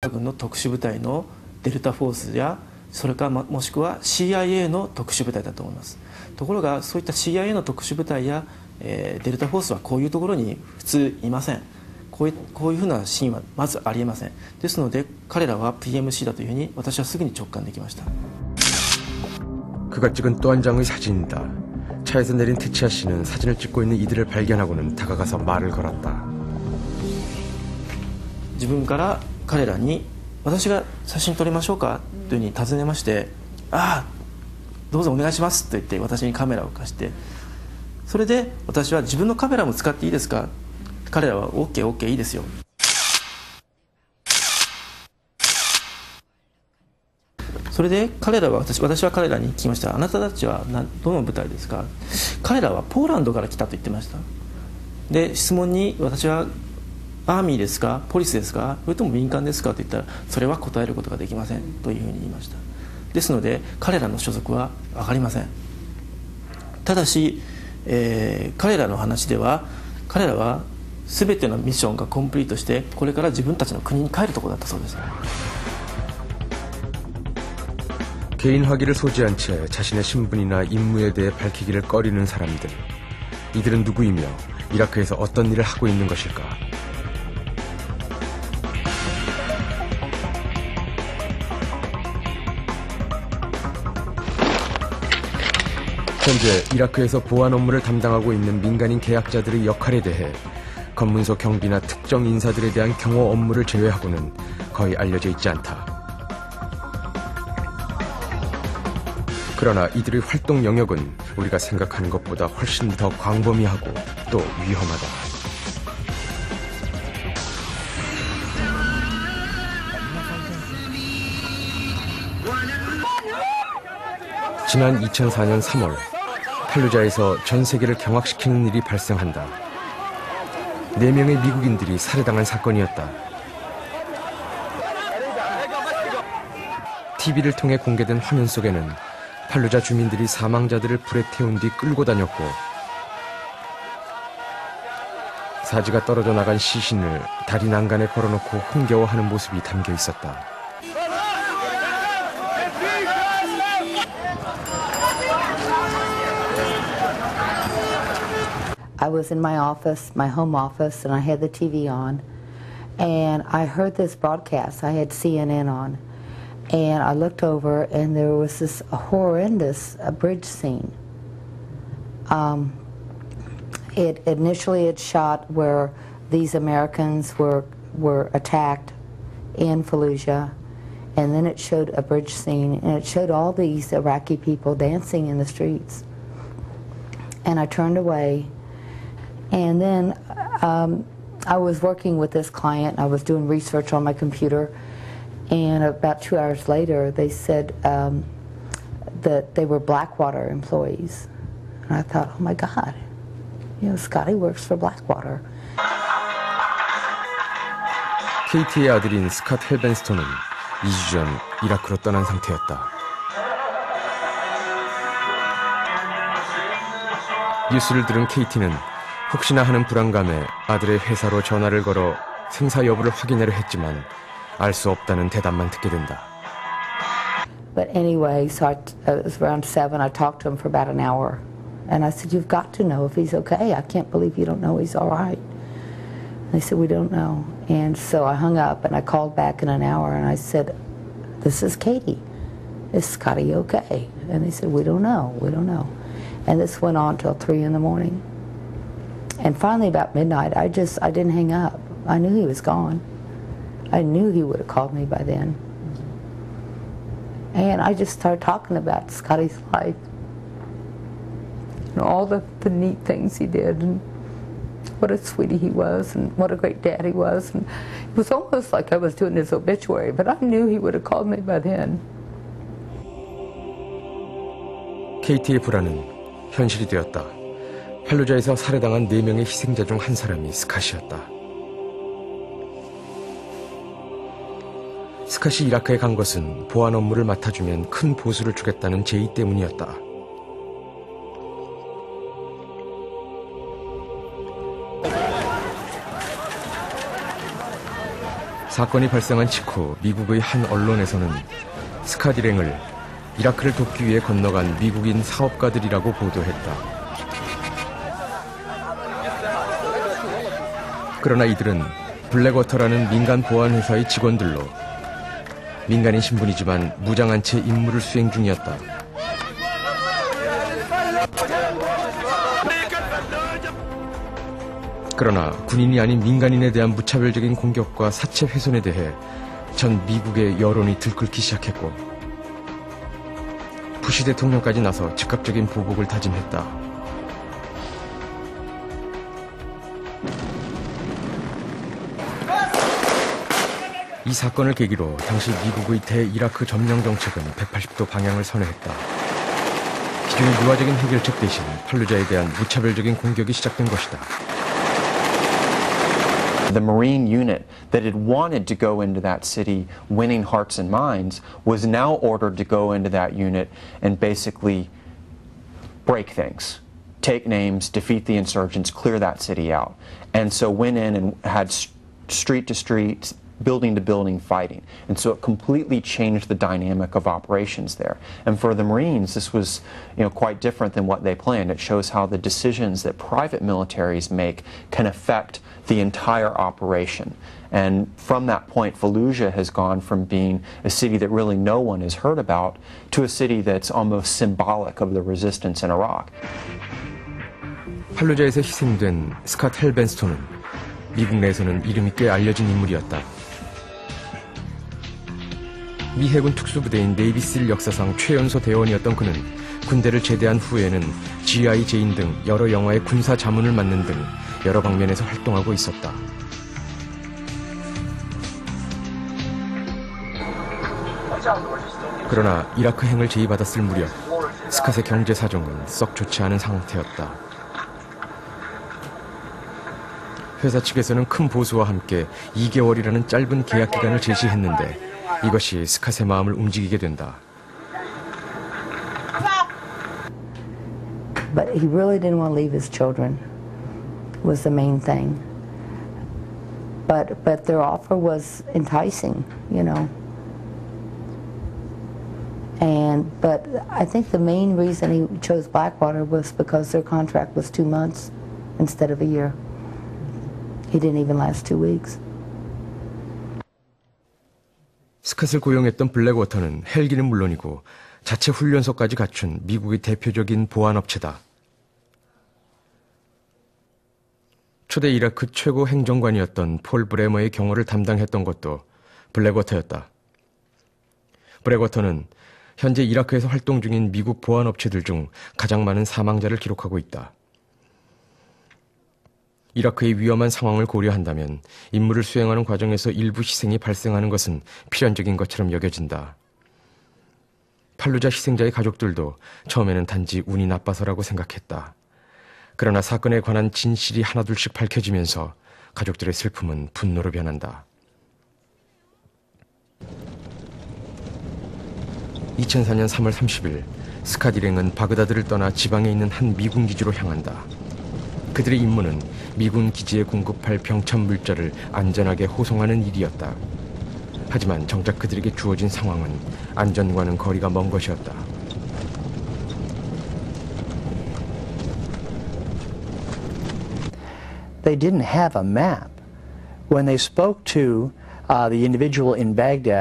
軍の特殊部隊のデルタフォースやそれかもしくは CIA の特殊部隊だと思います。ところがそういった CIA の特殊部隊や、デルタフォースはこういうところに普通いません。こういうふうなシーンはまずありえません。ですので彼らは PMC だというふうに私はすぐに直感できました。 그가 찍은 또 한 장의 사진이다. 차에서 내린 테치아 씨는 사진을 찍고 있는 이들을 발견하고는 다가가서 말을 걸었다. 自分から彼らに私が写真撮りましょうかというふうに尋ねまして、ああどうぞお願いしますと言って私にカメラを貸して、それで私は自分のカメラも使っていいですか、彼らは OK いいですよ。それで彼らは私は彼らに聞きました。あなたたちはどの部隊ですか。彼らはポーランドから来たと言ってました。で質問に私はアーミーですかポリスですかそれとも民間ですかと言ったら、それは答えることができませんというふうに言いました。ですので彼らの所属は分かりません。ただし、彼らの話では彼らは全てのミッションがコンプリートしてこれから自分たちの国に帰るところだったそうです。 개인 화기를 소지한 채 자신의 신분이나 임무에 대해 밝히기를 꺼리는 사람들. 이들은 누구이며 이라크에서 어떤 일을 하고 있는 것일까? 현재 이라크에서 보안 업무를 담당하고 있는 민간인 계약자들의 역할에 대해 검문소 경비나 특정 인사들에 대한 경호 업무를 제외하고는 거의 알려져 있지 않다. 그러나 이들의 활동 영역은 우리가 생각하는 것보다 훨씬 더 광범위하고 또 위험하다. 지난 2004년 3월 팔루자에서 전 세계를 경악시키는 일이 발생한다. 4명의 미국인들이 살해당한 사건이었다. TV를 통해 공개된 화면 속에는 팔루자 주민들이 사망자들을 불에 태운 뒤 끌고 다녔고 사지가 떨어져 나간 시신을 다리 난간에 걸어놓고 흥겨워하는 모습이 담겨 있었다. I was in my office, my home office, and I had the TV on, and I heard this broadcast. I had CNN on. And I looked over, and there was this horrendous bridge scene. It initially shot where these Americans were attacked in Fallujah, and then it showed a bridge scene, and it showed all these Iraqi people dancing in the streets. And I turned away, and then I was working with this client. I was doing research on my computer. And about 2 hours later, they said that they were Blackwater employees. And I thought, oh my God, you know, Scotty works for Blackwater. KT의 아들인 스캇 헬벤스톤은 2주 전 이라크로 떠난 상태였다. 뉴스를 들은 KT는 혹시나 하는 불안감에 아들의 회사로 전화를 걸어 생사 여부를 확인하려 했지만 알 수 없다는 대답만 듣게 된다. But anyway, so it was around 7. I talked to him for about an hour. And I said, you've got to know if he's okay. I can't believe you don't know he's all right. And they said, we don't know. And so I hung up and I called back in an hour and I said, this is Katie. Is Scotty okay? And they said, we don't know. And this went on till 3 in the morning. And finally about midnight, I didn't hang up. I knew he was gone. I knew he would have called me by then. And I just started talking about Scotty's life. And all the neat things he did, and what a sweetie he was, and what a great dad he was. And it was almost like I was doing his obituary, but I knew he would have called me by then. KT의 불안은 현실이 되었다. 팔루자에서 살해당한 4명의 희생자 중 한 사람이 스캇이었다. 스캇이 이라크에 간 것은 보안 업무를 맡아주면 큰 보수를 주겠다는 제의 때문이었다. 사건이 발생한 직후 미국의 한 언론에서는 스캇 일행을 이라크를 돕기 위해 건너간 미국인 사업가들이라고 보도했다. 그러나 이들은 블랙워터라는 민간 보안회사의 직원들로 민간인 신분이지만 무장한 채 임무를 수행 중이었다. 그러나 군인이 아닌 민간인에 대한 무차별적인 공격과 사체 훼손에 대해 전 미국의 여론이 들끓기 시작했고 부시 대통령까지 나서 즉각적인 보복을 다짐했다. 이 사건을 계기로 당시 미국의 대이라크 점령 정책은 180도 방향을 선회했다. 기존의 유화적인 해결책 대신 팔루자에 대한 무차별적인 공격이 시작된 것이다. The Marine unit that had wanted to go into that city winning hearts and minds was now ordered to go into that unit and basically break things, take names, defeat the insurgents, clear that city out. And so went in and had street to street, building to building fighting. And so it completely changed the dynamic of operations there. And for the Marines, this was, quite different than what they planned. It shows how the decisions that private militaries make can affect the entire operation. And from that point, Fallujah has gone from being a city that really no one has heard about to a city that's almost symbolic of the resistance in Iraq. 팔루자에서 희생된 스캇 헬벤스톤은 미국 내에서는 이름이 꽤 알려진 인물이었다. 미 해군 특수부대인 네이비실 역사상 최연소 대원이었던 그는 군대를 제대한 후에는 G.I. 제인 등 여러 영화의 군사 자문을 맡는 등 여러 방면에서 활동하고 있었다. 그러나 이라크행을 제의받았을 무렵 스캇의 경제 사정은 썩 좋지 않은 상태였다. 회사 측에서는 큰 보수와 함께 2개월이라는 짧은 계약 기간을 제시했는데 이것이 스캇의 마음을 움직이게 된다. But he really didn't want to leave his children, was the main thing. But their offer was enticing, But I think the main reason he chose Blackwater was because their contract was 2 months instead of a year. He didn't even last 2 weeks. 스캇을 고용했던 블랙워터는 헬기는 물론이고 자체 훈련소까지 갖춘 미국의 대표적인 보안업체다. 초대 이라크 최고 행정관이었던 폴 브레머의 경호를 담당했던 것도 블랙워터였다. 블랙워터는 현재 이라크에서 활동 중인 미국 보안업체들 중 가장 많은 사망자를 기록하고 있다. 이라크의 위험한 상황을 고려한다면 임무를 수행하는 과정에서 일부 희생이 발생하는 것은 필연적인 것처럼 여겨진다. 팔루자 희생자의 가족들도 처음에는 단지 운이 나빠서라고 생각했다. 그러나 사건에 관한 진실이 하나둘씩 밝혀지면서 가족들의 슬픔은 분노로 변한다. 2004년 3월 30일 스캇 일행은 바그다드를 떠나 지방에 있는 한 미군 기지로 향한다. 그들의 임무는 미군 기지에 공급할 병참 물자를 안전하게 호송하는 일이었다. 하지만 정작 그들에게 주어진 상황은 안전과는 거리가 먼 것이었다. They didn't have a map. When they spoke to the individual in Baghdad,